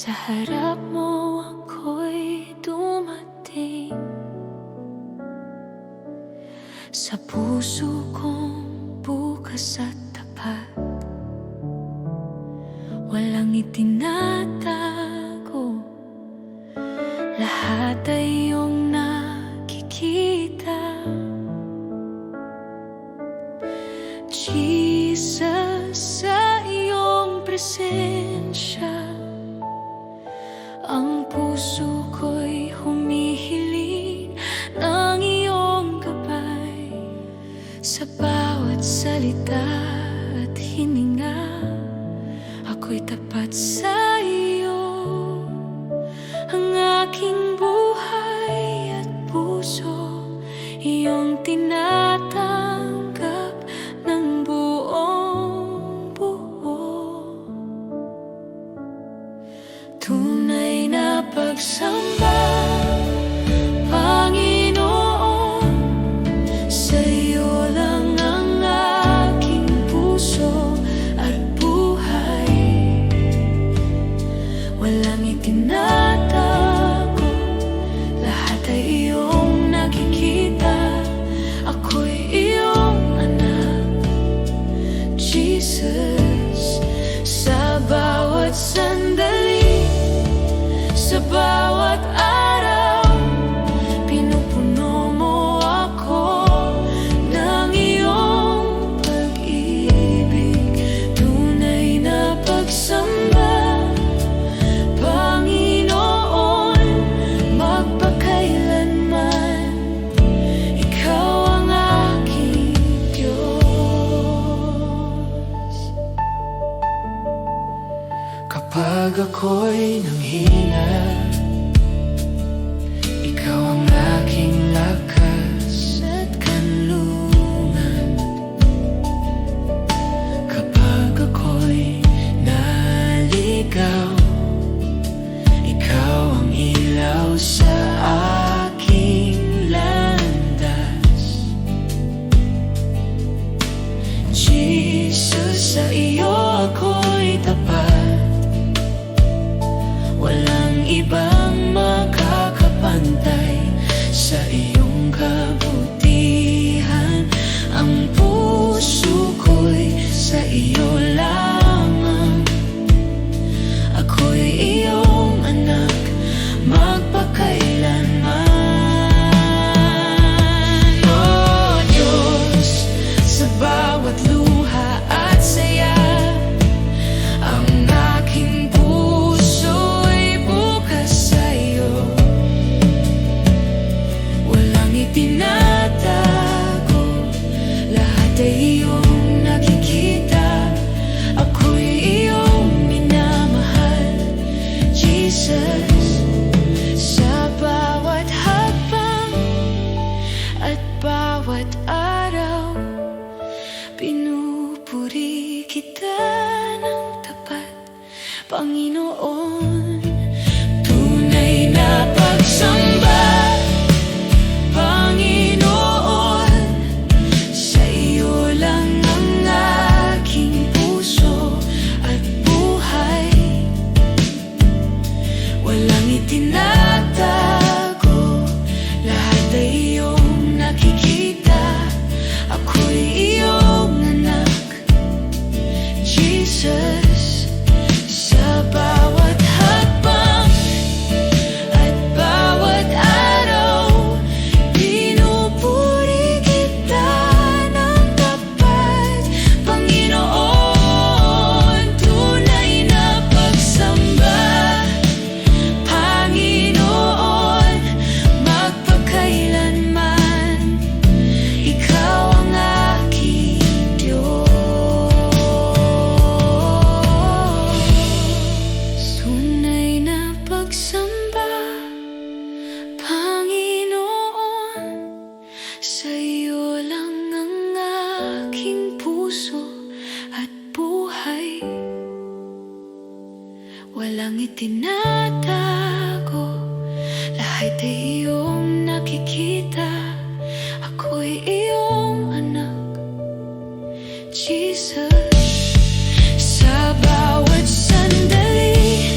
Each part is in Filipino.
Sa harap mo ako'y dumating, sa puso kong bukas at tapat. Walang itinatago, lahat ay iyong nakikita. Jesus, sa iyong presensya, ang puso ko'y humihiling ng iyong gabay. Sa bawat salita at hininga, ako'y tapat sa iyo. Ang aking buhay at puso, iyong tinatanggap ng buong buo. Tunay na pagsamba, Panginoon, sa iyo lang ang aking puso at buhay. Walang itinatago, lahat ay iyong nakikita. Ako'y iyong anak, Jesus. Sa bawat sandali, sa bawat araw, pinupuno mo ako ng iyong pag-ibig. Tunay na pagsamba, Panginoon, magpakailanman, ikaw ang aking Diyos. Kapag ako'y nanghina, ikaw ang aking lakas at kanlungan. Kapag ako'y naligaw, ikaw ang ilaw sa aking landas. Jesus, sa iyo ako'y tapat. Walang ibang makakapantay sa iyong kabutihan. Ang puso ko'y sa iyo lamang. Ako'y iyong anak, magpakailanman. Oh Diyos, sa bawat luha at saya, ang aking puso'y bukas sa iyo. Walang itinatago, lahat ay iyong nakikita. Ako'y iyong minamahal, Jesus. Sa bawat hakbang at bawat araw, pinupuri kita ng tapat, Panginoon. Tunay na pagsamba, Panginoon, sa iyo lang ang aking puso at buhay. Walang itinatago, lahat ay iyong nakikita. Ako'y iyong anak, Jesus. Sa bawat hakbang at bawat araw, pinupuri kita ng tapat, Panginoon. Tunay na pagsamba, Panginoon, magpakailanman, ikaw ang aking Diyos. Tunay na pagsamba, Panginoon, sa iyo lang ang aking puso at buhay. Walang itinatago, lahat ay iyong nakikita. Ako'y iyong anak, Jesus. Sa bawat sandali,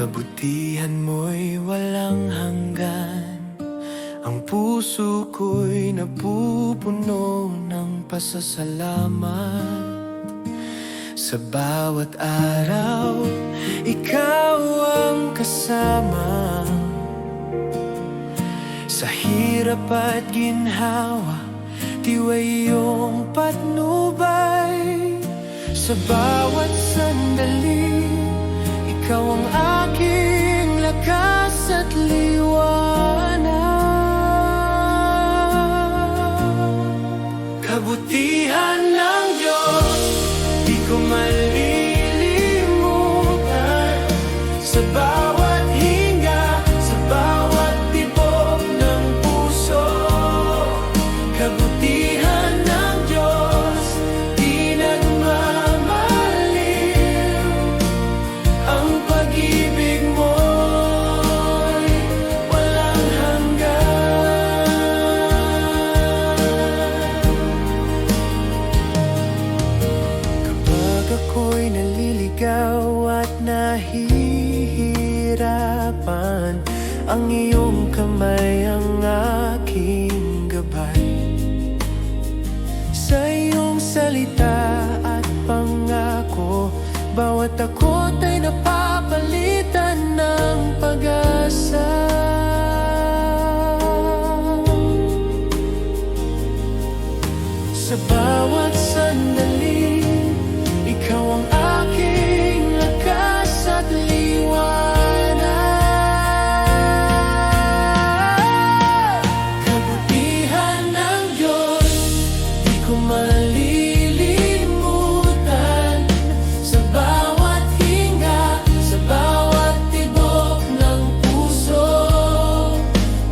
kabutihan mo'y walang hanggan. Ang puso ko'y napupuno ng pasasalamat. Sa bawat araw, ikaw ang kasama. Sa hirap at ginhawa, tiway iyong patnubay. Sa bawat sandali, ikaw ang aking lakas at liwanag. Kabutihan ng Diyos, di ko malilimutan. Sa bawat hinga, sa bawat tibok ng puso. Kabutihan ng Diyos, di nagmamaliw. Ang pag-ibig mo'y walang hanggan. Kapag ako'y naliligaw at nahihirapan, ang iyong kamay ang aking gabay. Sa iyong salita at pangako, bawat takot ay napapalitan ng pag-asa. Sa bawat sandali, ikaw ang aking lakas at liwanag. Kabutihan ng Diyos, di ko malilimutan. Sa bawat hinga, sa bawat tibok ng puso.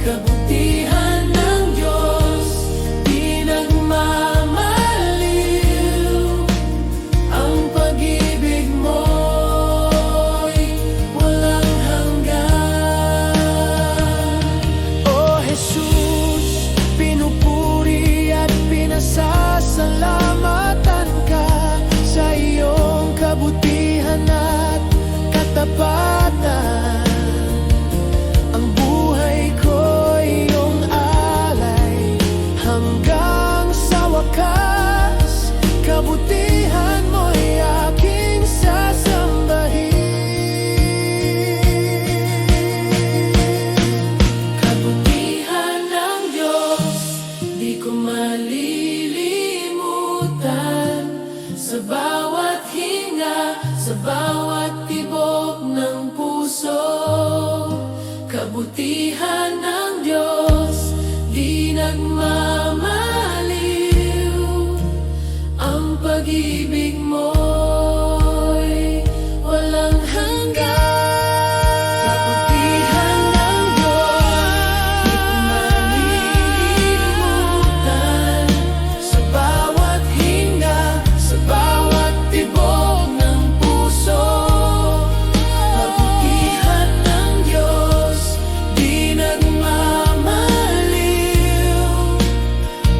Kabutihan ng Diyos, di nagmamaliw. Ang pag-ibig mo'y walang hanggan. O Jesus, pinupuri at pinasasalamatan ka sa iyong kabutihan at katapatan. Ang buhay ko'y iyong alay hanggang sa wakas. Kabutihan mo'y aking sasambahin. Kabutihan ng Diyos, di ko malilimutan. Sa bawat hinga, sa bawat tibok ng puso. Kabutihan ng Diyos, di nagmamaliw. Ang pag-ibig mo'y walang hanggan. Kabutihan ng Diyos, di ko malilimutan. Sa bawat hinga, sa bawat tibok ng puso. Kabutihan ng Diyos, di nagmamaliw.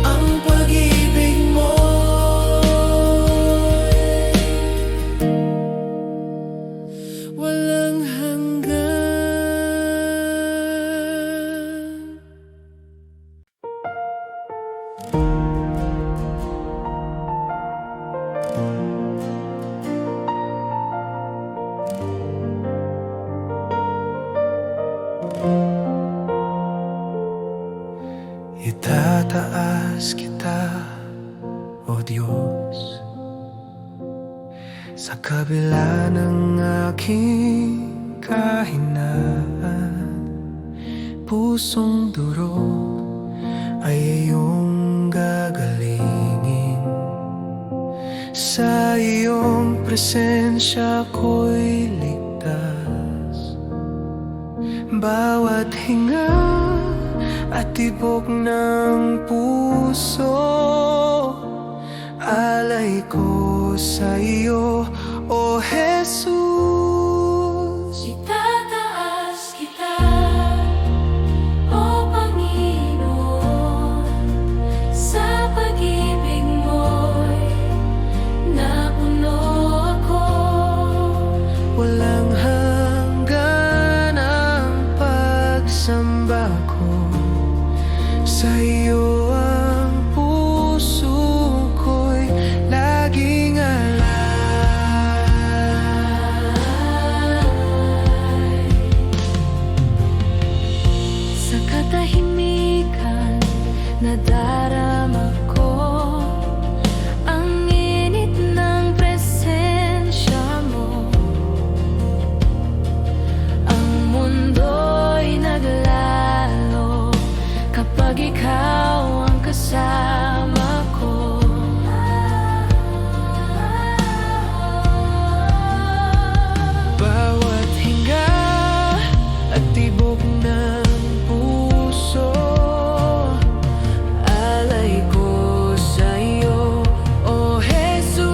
Ang pag-ibig mo'y walang hanggan. Itataas kita, O Diyos, sa kabila ng aking kahinaan. Pusong durog ay iyong gagalingin. Sa iyong presensya ko'y ligtas. Bawat hinga at tibok ng puso, alay ko sa iyo, O Jesus. Itataas kita, O Panginoon, sa pag-ibig mo'y napuno ako. Walang hanggan. sa iyo ang puso ko'y laging alay. Sa katahimikan nadarama ko ang init ng presensya mo. Ang mundo'y naglalo kapag ikaw ang kasama ko. Bawat hinga at tibok ng puso, alay ko sa iyo, O Jesus.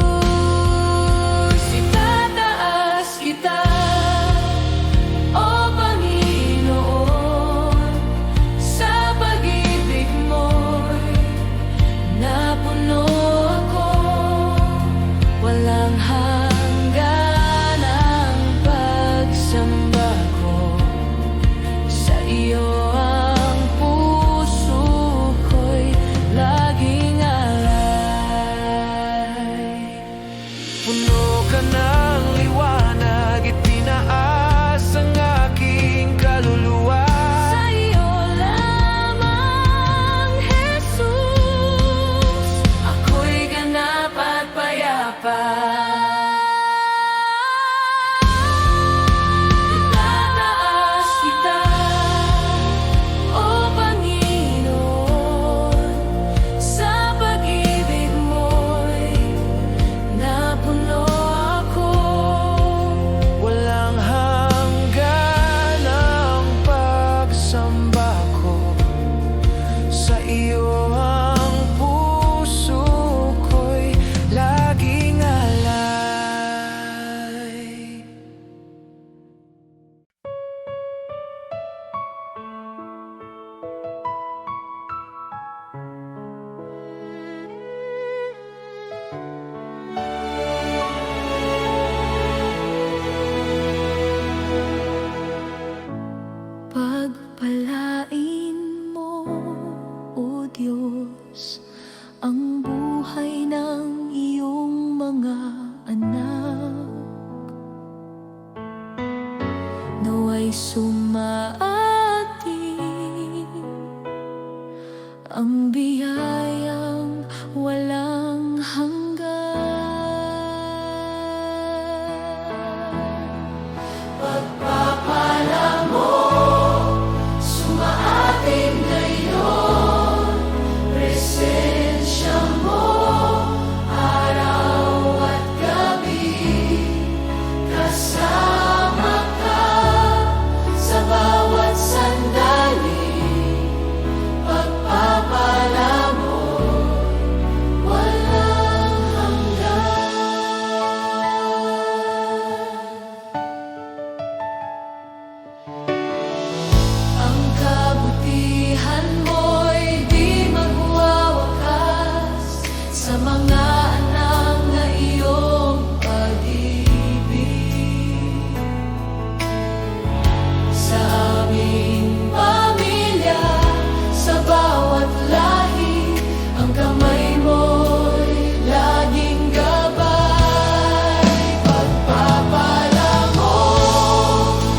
Itataas kita, O Panginoon, sa pag-ibig mo'y napuno ako. Walang hanggan ang pagsamba ko. Sa iyo ang puso ko'y laging alay. Puno ka ng liwanag, itinaas ang aking kaluluwa. Sa iyo lamang, Jesus, ako'y ganap at payapa. Itataas kita, O Panginoon, sa pag-ibig mo'y napuno ako. Walang hanggan ang pagsamba ko. Sa iyo ang puso ko'y laging alay. Pagpalain mo, O Diyos, ang buhay ng iyong mga anak. Nawa'y sumaating ang biyayang walang hanggan. Pagpapala mo, sumaating ngayon, presensya mo, araw at gabi, kasama ka sa bawat sandali. Pagpapala mo, walang hanggan. Ang kabutihan mo'y di magwawakas sa mga anak na iyong pag-ibig. Sa aming pamilya, sa bawat lahi, ang kamay mo'y laging gabay. Pagpapala mo,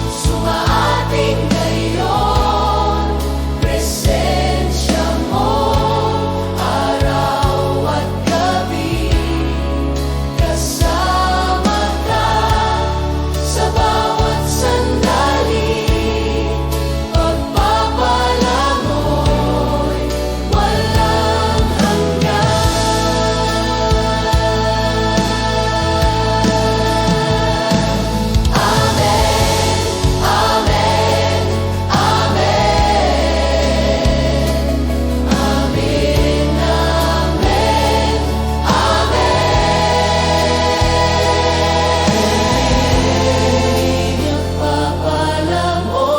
sumaating ngayon, presensya mo, araw at gabi, kasama ka sa bawat sandali. Pagpapala mo'y walang hanggan. Amen, amen, amen. Amen, amen, amen. Pagpapala mo,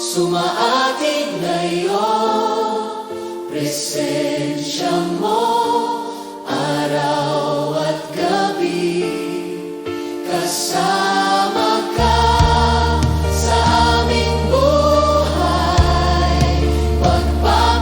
sumaating ngayon, presensya mo, araw at gabi, kasama ka sa aming buhay. Pagpapala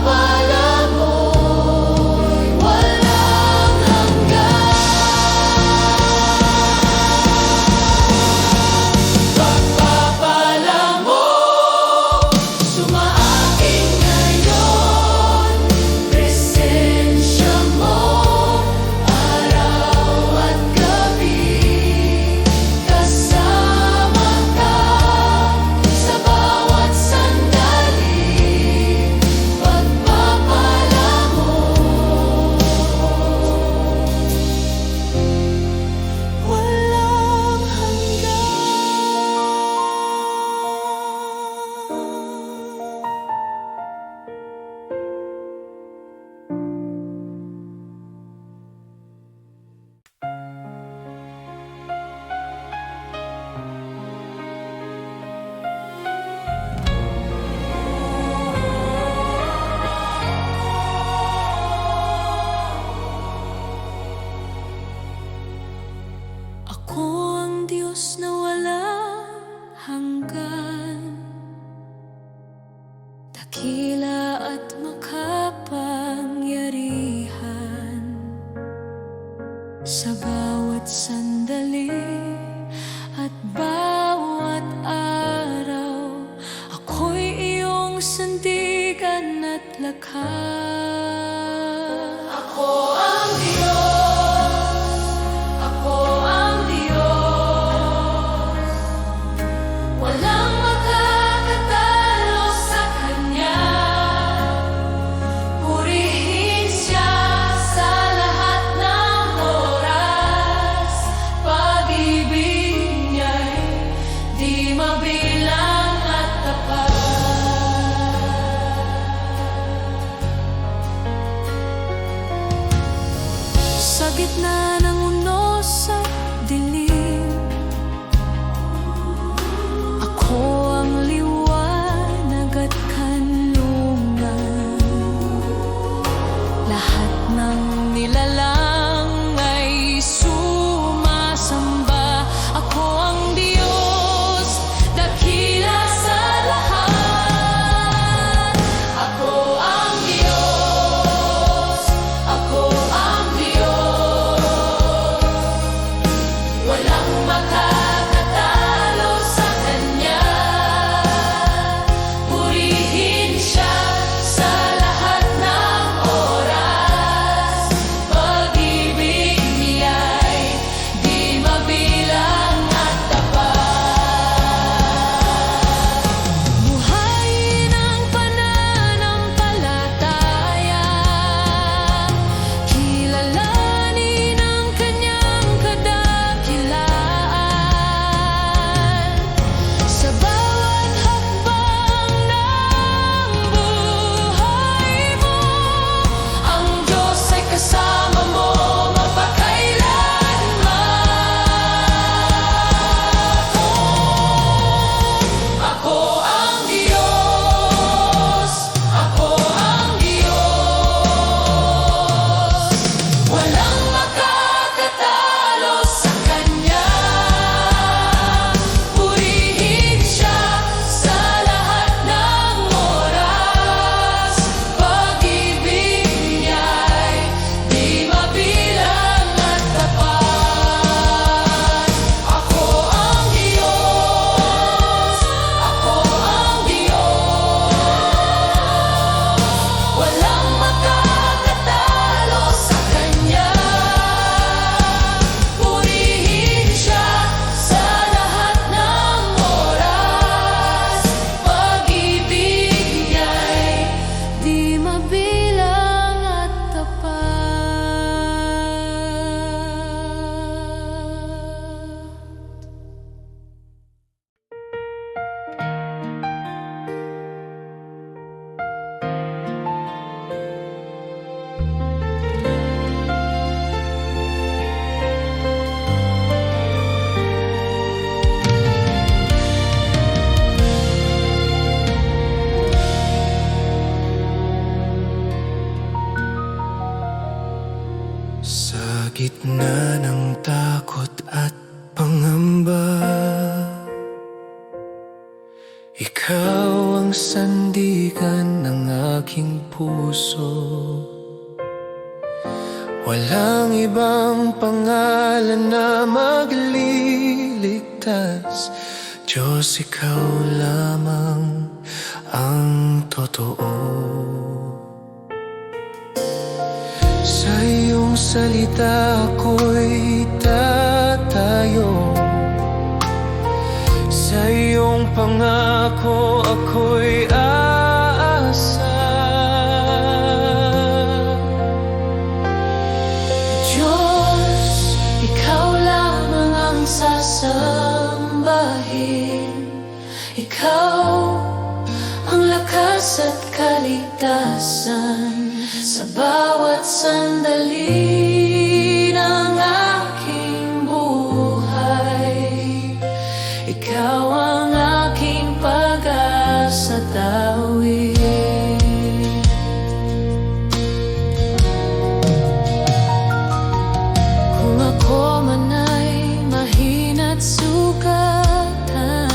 nilikha. Ako ang Diyos, ako ang Diyos, walang makakatalo sa Kanya. Purihin Siya sa lahat ng oras, pag-ibig Niya'y di mabilang at tapat. Sa gitna ng unos at dilim, ako ang liwanag at kanlungan. Lahat ng nilalang ay sumasamba. Ako ang Diyos, dakila sa lahat. Ako ang Diyos, ako ang Diyos, walang makakatalo sa Kanya. Purihin Siya sa lahat ng oras, pag-ibig Niya'y di mabilang at tapat. Buhayin ang pananampalataya, kilalanin ang Kanyang kadakilaan. Sa bawat hakbang ng buhay mo, Ang Diyos ay kasama mo mapagkailanman. Ako ang Diyos, ako ang Diyos, walang makakatalo sa Kanya. Purihin Siya sa lahat ng oras, pag-ibig Niya'y di mabilang at tapat. Ako ang Diyos, ako ang Diyos, walang makakatalo sa Kanya. Purihin Siya sa lahat ng oras, pag-ibig Niya'y di mabilang at tapat. Sa gitna ng takot at pangamba, ikaw ang sandigan ng aking puso. Walang ibang pangalan na magliligtas, Diyos, ikaw lamang ang totoo. Sa iyong salita ako'y tatayo, sa iyong pangako ako'y aasa. Diyos, Ikaw lamang ang sasambahin. Ikaw ang lakas at kaligtasan sa bawat sandali ng aking buhay. Ikaw ang aking pag-asa tawid. Kung ako man ay mahina't sugatan,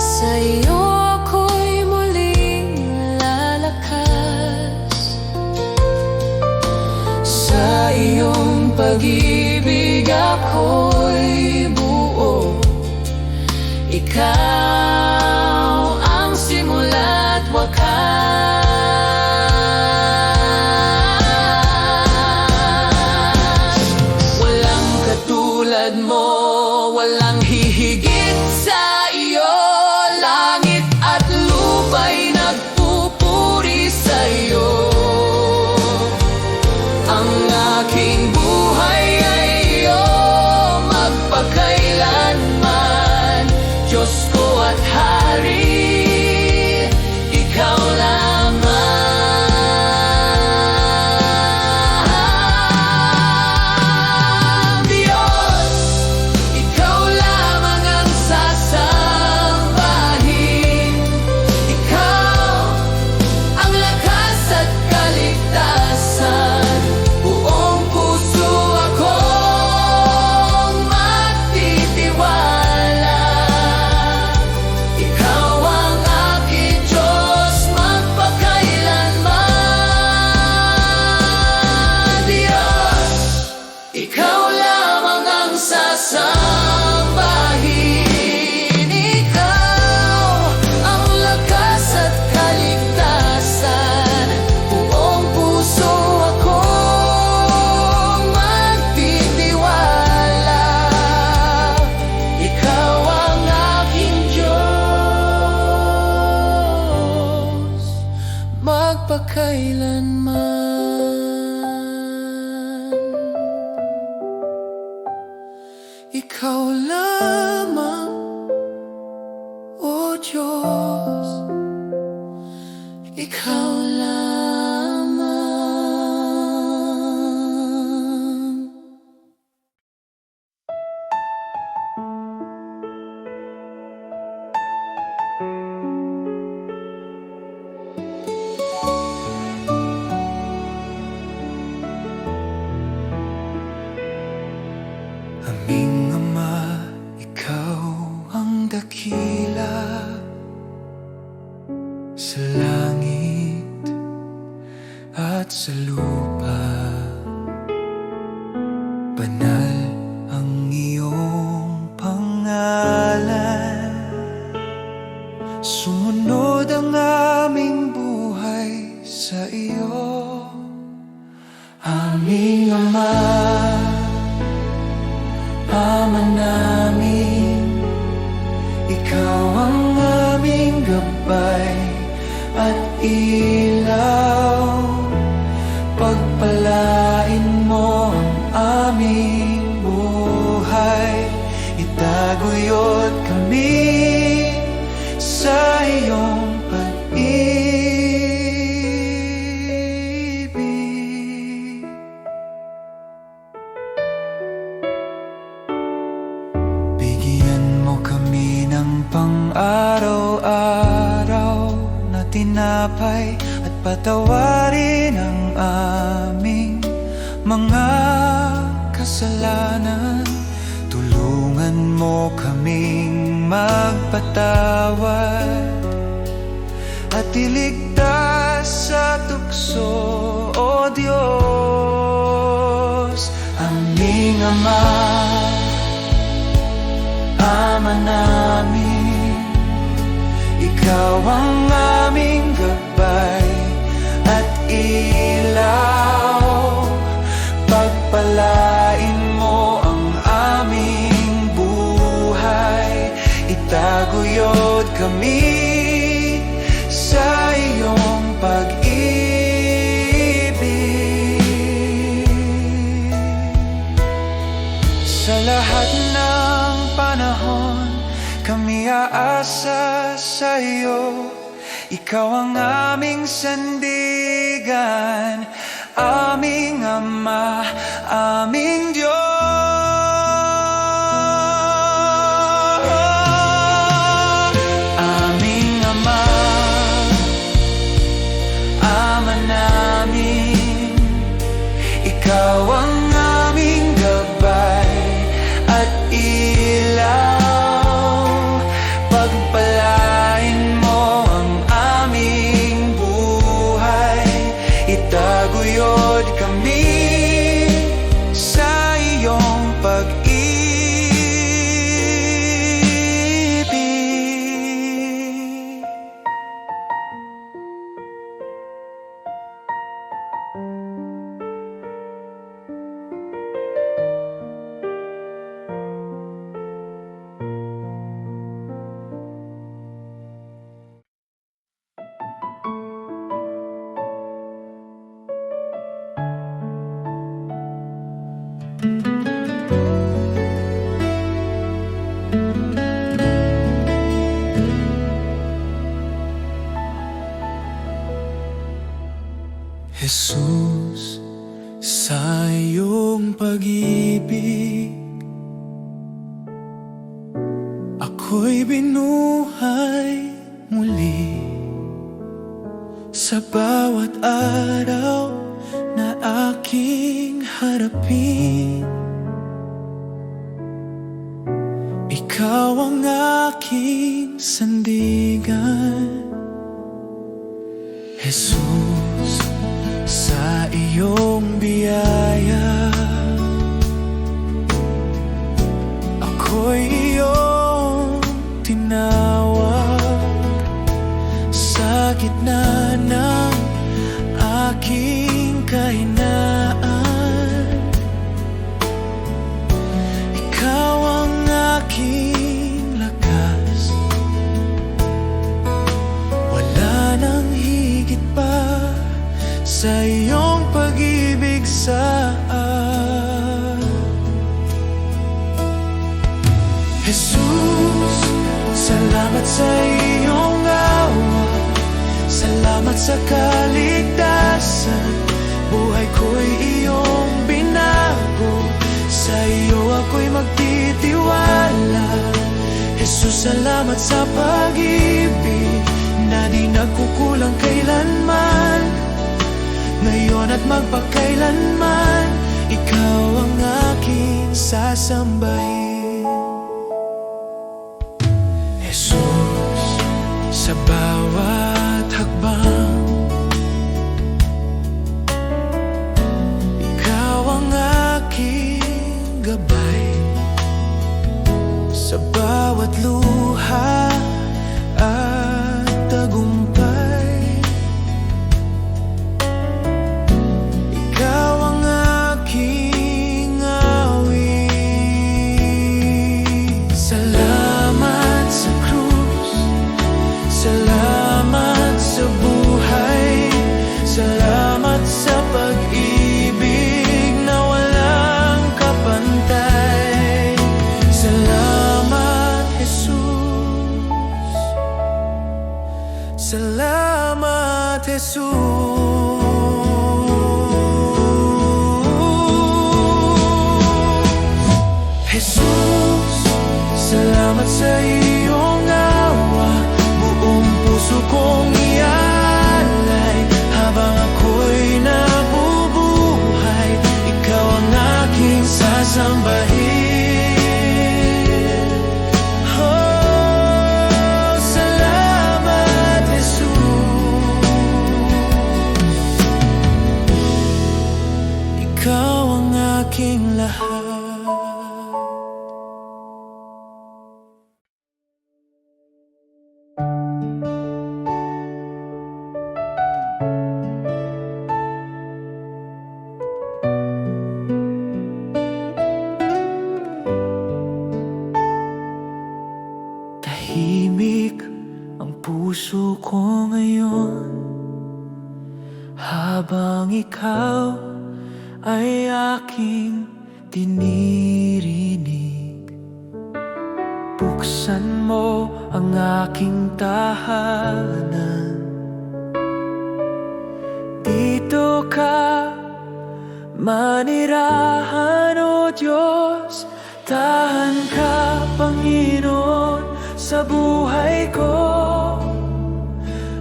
sa iyo ako'y muling lalakas. Sa iyong pag-ibig ako'y buo. Ikaw ang simula't wakas. magpakailanman. Ikaw lamang, O Diyos, ikaw lamang. Aming Ama, ikaw ang dakila sa langit at sa lupa. Banal ang iyong pangalan. Sumunod ang aming buhay sa iyo, aming Ama. Ama namin, ikaw ang aming gabay at ilaw. Pagpalain mo ang aming buhay, itaguyod kami sa iyong pag-ibig. Bigyan mo kami ng pang-araw-araw na tinapay at patawarin ang aming mga kasalanan. Tulungan mo kaming magpatawad at iligtas sa tukso, O Diyos, aming Ama. Ama namin, ikaw ang aming gabay at ilaw. Pagpalain mo ang aming buhay, itaguyod kami sa iyong pag-ibig. Sa lahat ng panahon, kami aasa sa iyo. Ikaw ang aming sandigan, aming Ama, aming Diyos. Aming Ama, Ama namin, ikaw ang aming gabay at ilaw. Pagpalain mo ang aming buhay, itaguyod kami sa iyong pag-ibig. Jesus, sa iyong pag-ibig, ako'y binuhay muli. Sa bawat araw na aking harapin, ikaw ang aking sandigan. Jesus, sa iyong biyaya, ako'y iyong tinawag. Sa gitna ng aking kahinaan, ikaw ang aking lakas. Wala nang higit pa sa iyong pag-ibig sa Jesus, salamat sa iyong awa, salamat sa kaligtasan. Buhay ko'y iyong binago, sa iyo ako'y magtitiwala. Jesus, salamat sa pag-ibig na di nagkukulang kailanman, ngayon at magpakailanman. Ikaw ang aking sasambahin. Jesus, sa bawat hakbang, ikaw ang aking gabay. Sa bawat luha at tagumpay, ikaw ang aking awit. Salamat sa krus, salamat sa buhay, salamat sa pag-ibig na walang kapantay. Salamat, Jesus. Salamat, Jesus. Jesus, salamat sa iyong awa, buong puso kong ialay. Habang ako'y nabubuhay, ikaw ang aking sasambahin. Oh, salamat, Jesus. Ikaw ang aking lahat. Tahimik ang puso ko ngayon, habang ikaw ay aking dinirinig. Buksan mo ang aking tahanan, dito ka manirahan, o Diyos. Tahan ka, Panginoon, sa buhay ko.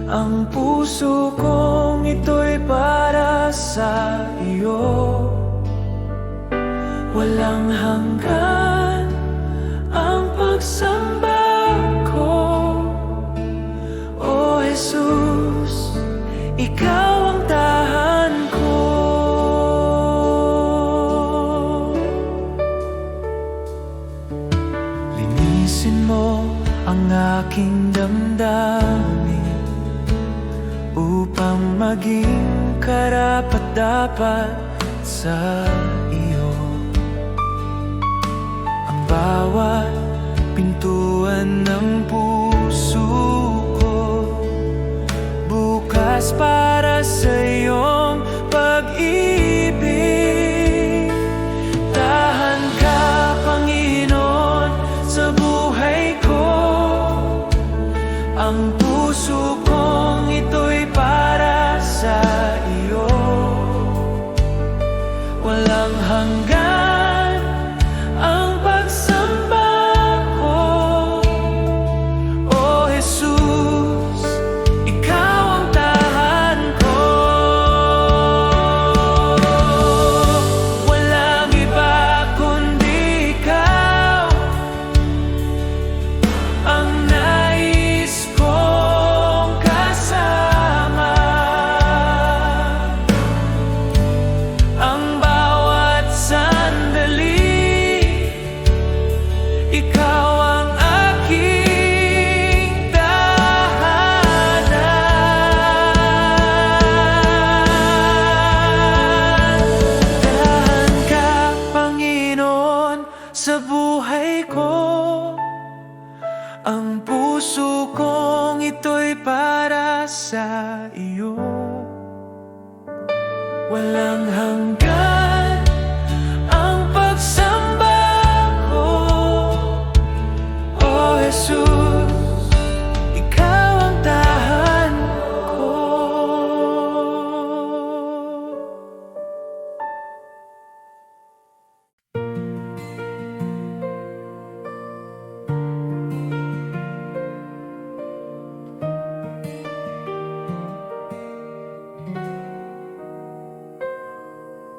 Ang puso kong ito'y para sa iyo. Walang hanggan ang pagsamba ko, O Jesus, ikaw ang tahan ko. Linisin mo ang aking damdamin upang maging karapat-dapat sa iyo. Ang bawat pintuan ng puso ko bukas para sa iyong pag-ibig. Tahan ka, Panginoon, sa buhay ko. Ang puso kong ito'y para sa iyo. Walang hanggan ang pagsamba ko, O Jesus, ikaw ang tahan ko. walang hanggan ang pagsamba ko. O Jesus, ikaw ang tahan ko.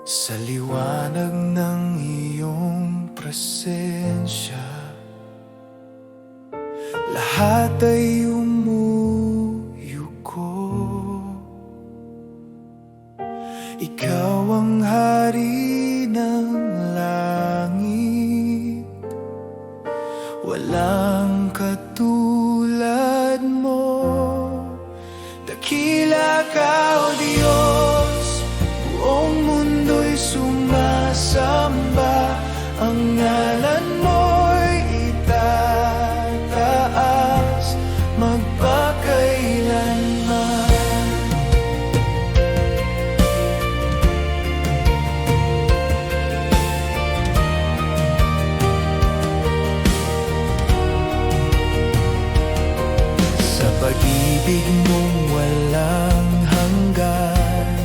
Sa liwanag ng iyong presensya, lahat ay umuyuko. Ikaw ang hari ng langit, walang katulad mo. Dakila ka, O Diyos, buong mundo'y sumasamba. Ang ngalan mo'y itataas magpakailanman. Sa pag-ibig mong walang hanggan,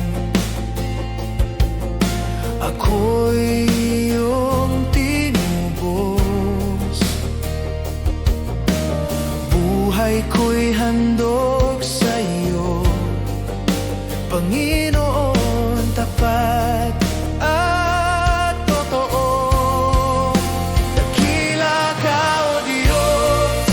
ako'y iyong tinubos. Buhay ko'y handog sa iyo, Panginoon, tapat at totoo. Dakila ka, O Diyos,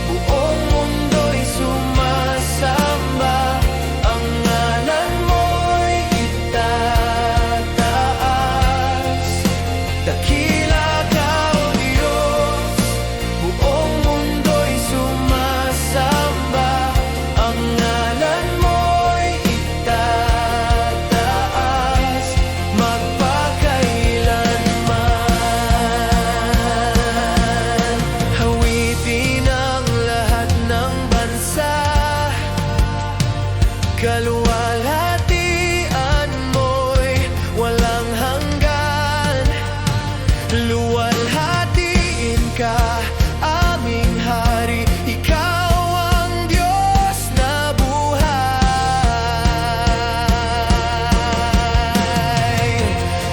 buong mundo'y sumasamba. Ang ngalan mo'y itataas. Dakila ka, O Diyos, buong mundo'y sumasamba. Ang ngalan mo'y itataas magpakailanman. Hawitin ang lahat ng bansa, kaluwalhatian mo'y walang hanggan. Luwalhatiin ka, aming hari, ikaw ang Diyos na buhay.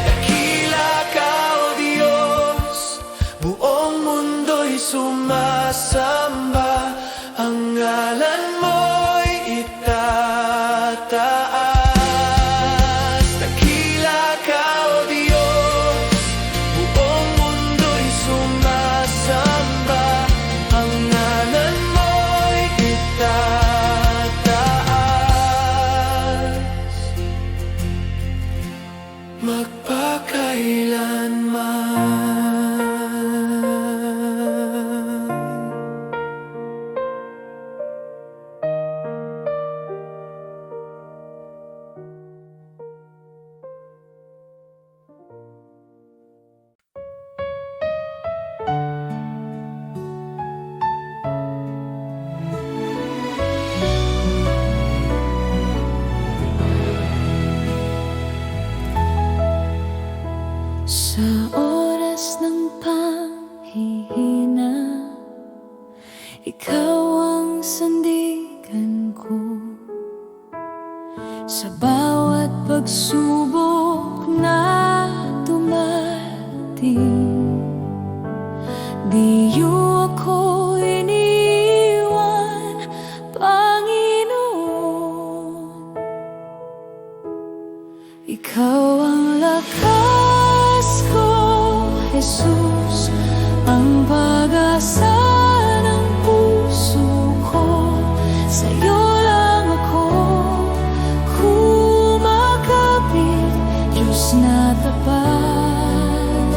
Dakila ka, O Diyos, buong mundo'y sumasamba. Ang ngalan mo'y itataas. Dakila ka, O Diyos, buong mundo'y sumasamba. Ang ngalan mo'y itataas magpakailanman. Sa oras ng panghihina, ikaw ang sandigan ko. Sa bawat pagsubok na dumating, di niyo ako iniwan, Panginoon. Ikaw ang lakas ko, Jesus, ang pag-asa ng puso ko. Sa'yo lang ako kumakapit, Diyos na tapat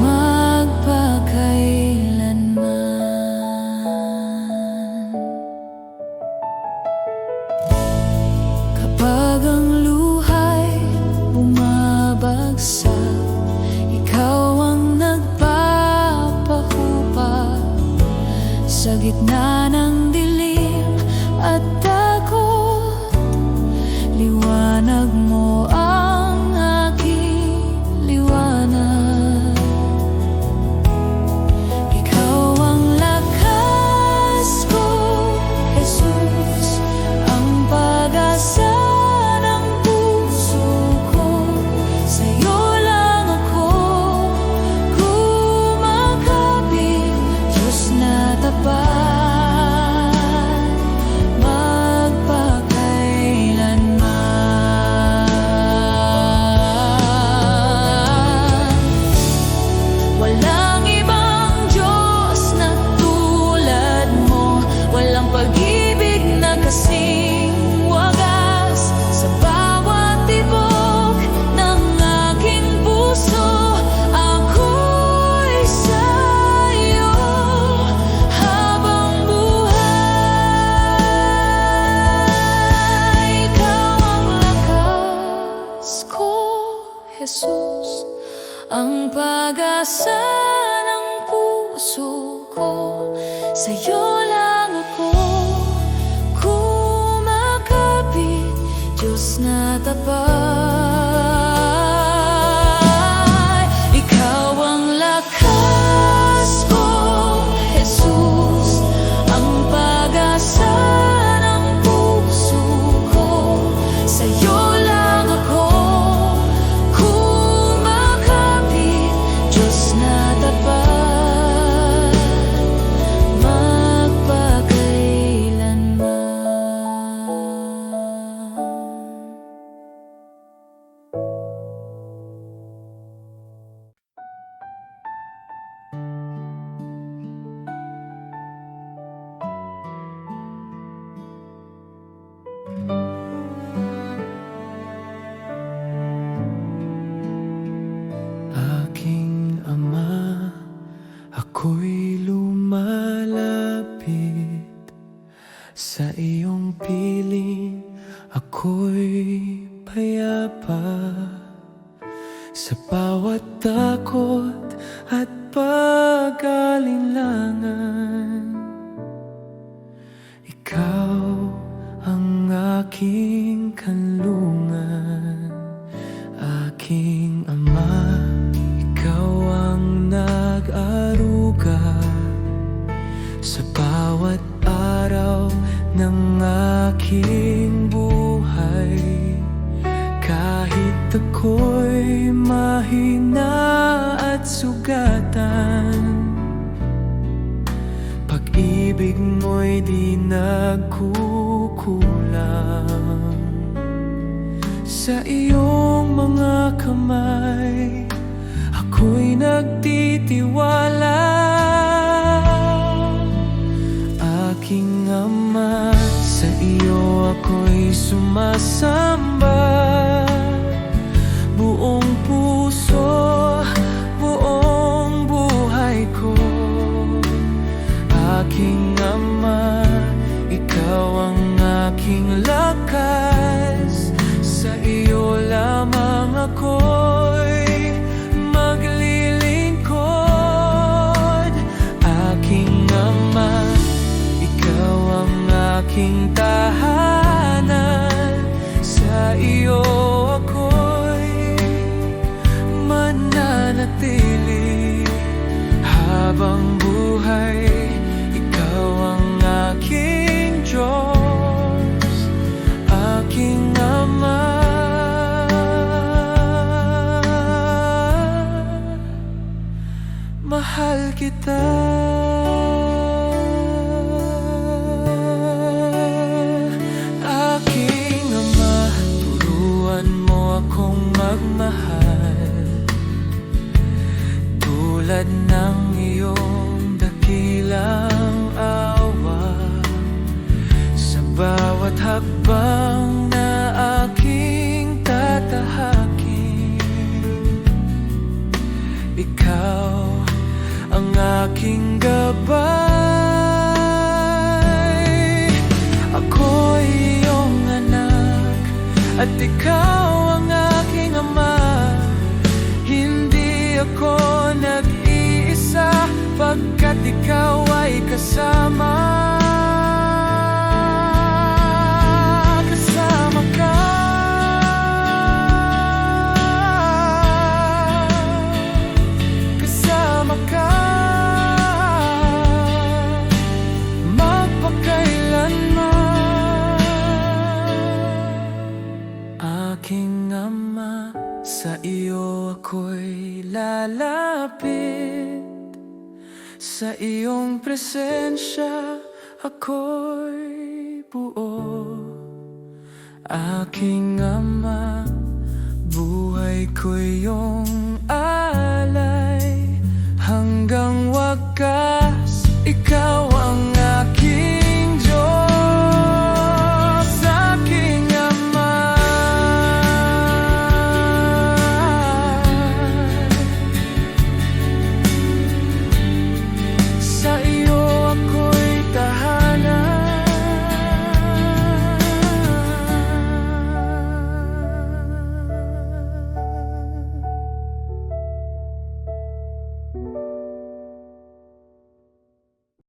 magpakailanman. Kapag ang luha'y bumaba, ang pag-asa ng puso ko. Sa'yo lang ako kumakapit, Diyos na tapat. Ikaw ang lakas ko, Jesus, ang pag-asa ng puso ko. Sa'yo lang ako kumakapit, Diyos na tapat, magpakailanman. Aking Ama, ako'y lumalapit sa iyong piling, ako'y payapa sa bawat takot at pag-alinlangan. Ikaw ang aking kanlungan, aking Ama. Ikaw ang nag-aruga sa bawat araw ng aking buhay. Kahit ako'y mahina at sugatan, pag-ibig mo'y di nagkukulang. Sa iyong mga kamay ako'y nagtitiwala, aking Ama. Sa iyo ako'y sumasamba, buong puso, buong buhay ko. Aking Ama, ikaw ang aking lakas, sa iyo lamang ako'y maglilingkod. Aking Ama, ikaw ang aking tahanan, sa iyo ako'y mananatili habang buhay. Ikaw ang aking Diyos, aking Ama. Mahal kita. Aking Ama, turuan mo akong magmahal tulad ng iyong dakilang awa. Sa bawat hakbang na aking tatahakin, ikaw ang aking gabay. Ako'y iyong anak at ikaw ang aking Ama. Hindi ako nag-iisa, pagkat ikaw ay kasama. Kasama ka. Kasama ka. Aking Ama, sa iyo ako'y lalapit, sa iyong presensya ako'y buo. Aking Ama, buhay ko'y iyong alay hanggang wakas.